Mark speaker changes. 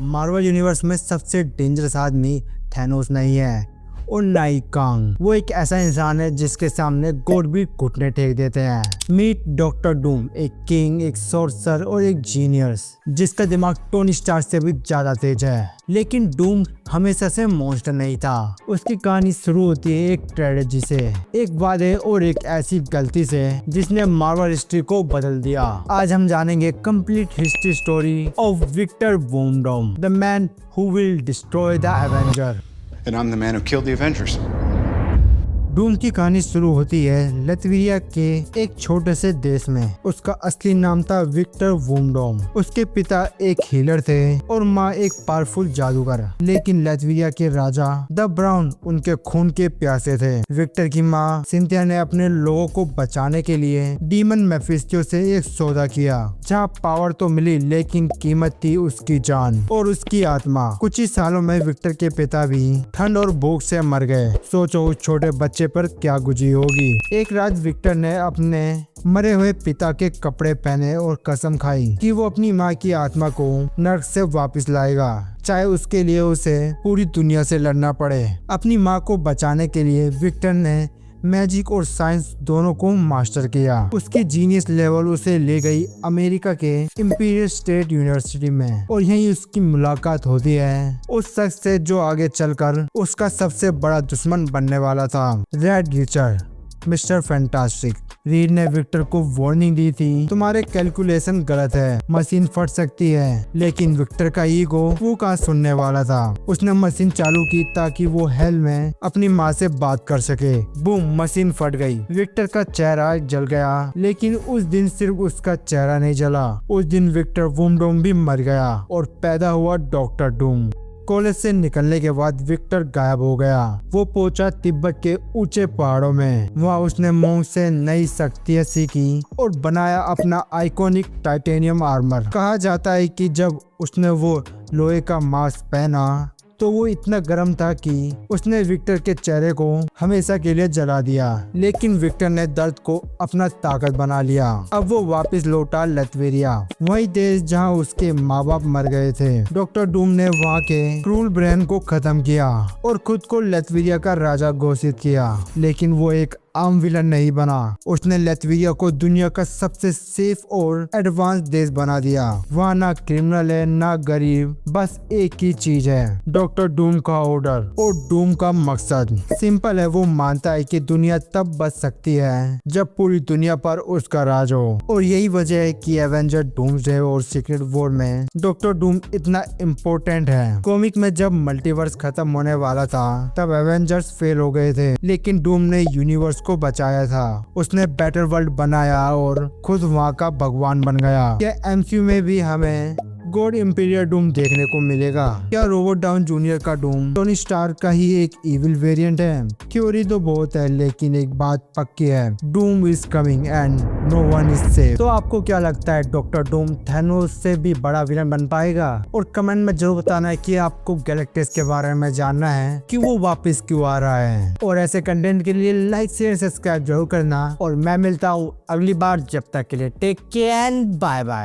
Speaker 1: Marvel universe में सबसे dangerous आदमी थैनोस नहीं है और ना ही कांग। वो एक ऐसा इंसान है जिसके सामने गॉड भी घुटने टेक देते हैं। मीट डॉक्टर डूम, एक किंग, एक सोर्सर और एक जीनियस जिसका दिमाग टोनी स्टार्क से भी ज्यादा तेज है। लेकिन डूम हमेशा से मॉन्स्टर नहीं था। उसकी कहानी शुरू होती है एक ट्रेजेडी से, एक वादे और एक ऐसी गलती से जिसने मार्वल हिस्ट्री को बदल दिया। आज हम जानेंगे complete history story of Victor von Doom, the man who will destroy the avenger.
Speaker 2: And I'm the man who killed the Avengers.
Speaker 1: Doom की कहानी शुरू होती है लतविया के एक छोटे से देश में। उसका असली नाम था विक्टर वोमडॉम। उसके पिता एक हीलर थे और माँ एक पावरफुल जादूगर। लेकिन लतविया के राजा द ब्राउन उनके खून के प्यासे थे। विक्टर की माँ सिंथिया ने अपने लोगों को बचाने के लिए डीमन मेफिस्टो से एक सौदा किया, जहाँ पावर तो मिली लेकिन कीमत थी उसकी जान और उसकी आत्मा। कुछ ही सालों में विक्टर के पिता भी ठंड और भूख से मर गए। सोचो उस छोटे बच्चे पर क्या गुजरी होगी। एक रात विक्टर ने अपने मरे हुए पिता के कपड़े पहने और कसम खाई कि वो अपनी माँ की आत्मा को नर्क से वापस लाएगा, चाहे उसके लिए उसे पूरी दुनिया से लड़ना पड़े। अपनी माँ को बचाने के लिए विक्टर ने मैजिक और साइंस दोनों को मास्टर किया। उसकी जीनियस लेवल उसे ले गई अमेरिका के इंपीरियल स्टेट यूनिवर्सिटी में और यहीं उसकी मुलाकात होती है उस शख्स से जो आगे चलकर उसका सबसे बड़ा दुश्मन बनने वाला था, Reed Richards, Mister Fantastic. Reed ने विक्टर को वार्निंग दी थी, तुम्हारे कैलकुलेशन गलत है, मशीन फट सकती है। लेकिन विक्टर का ईगो वो कहाँ सुनने वाला था। उसने मशीन चालू की ताकि वो हेल में अपनी माँ से बात कर सके। बूम, मशीन फट गई। विक्टर का चेहरा जल गया। लेकिन उस दिन सिर्फ उसका चेहरा नहीं जला, उस दिन विक्टर वोमडॉम भी मर गया और पैदा हुआ डॉक्टर डूम। कॉलेज से निकलने के बाद विक्टर गायब हो गया। वो पहुंचा तिब्बत के ऊंचे पहाड़ों में। वहाँ उसने मोंग से नई शक्तियाँ सीखी और बनाया अपना आइकॉनिक टाइटेनियम आर्मर। कहा जाता है कि जब उसने वो लोहे का मास्क पहना तो वो इतना गर्म था कि उसने विक्टर के चेहरे को हमेशा के लिए जला दिया। लेकिन विक्टर ने दर्द को अपना ताकत बना लिया। अब वो वापस लौटा लतवेरिया, वही देश जहां उसके माँ बाप मर गए थे। डॉक्टर डूम ने वहां के क्रूल ब्रेन को खत्म किया और खुद को लतवेरिया का राजा घोषित किया। लेकिन वो एक आम विलन नहीं बना। उसने लतविया को दुनिया का सबसे सेफ और एडवांस देश बना दिया। वहाँ ना क्रिमिनल है ना गरीब, बस एक ही चीज है, डॉक्टर डूम का ऑर्डर। और डूम का मकसद सिंपल है, वो मानता है कि दुनिया तब बच सकती है जब पूरी दुनिया पर उसका राज हो। और यही वजह है कि एवेंजर डूम्सडे और सीक्रेट वॉर में डॉक्टर डूम इतना इम्पोर्टेंट है। कॉमिक में जब मल्टीवर्स खत्म होने वाला था तब एवेंजर्स फेल हो गए थे, लेकिन डूम ने यूनिवर्स को बचाया था। उसने बेटर वर्ल्ड बनाया और खुद वहाँ का भगवान बन गया। क्या एमसीयू में भी हमें गॉड इंपीरियल डूम देखने को मिलेगा? क्या रॉबर्ट डाउनी जूनियर का डूम टोनी स्टार्क का ही एक इविल वेरिएंट है? थ्योरी तो बहुत है, लेकिन एक बात पक्की है, Doom is coming and no one is safe. तो आपको क्या लगता है, डॉक्टर डूम थैनोस से भी बड़ा विलन बन पाएगा? और कमेंट में जरूर बताना है कि आपको गैलेक्टिक्स के बारे में जानना है कि वो वापस क्यों आ रहा है। और ऐसे कंटेंट के लिए लाइक शेयर सब्सक्राइब जरूर करना। और मैं मिलता हूँ अगली बार, जब तक के लिए take care and bye bye.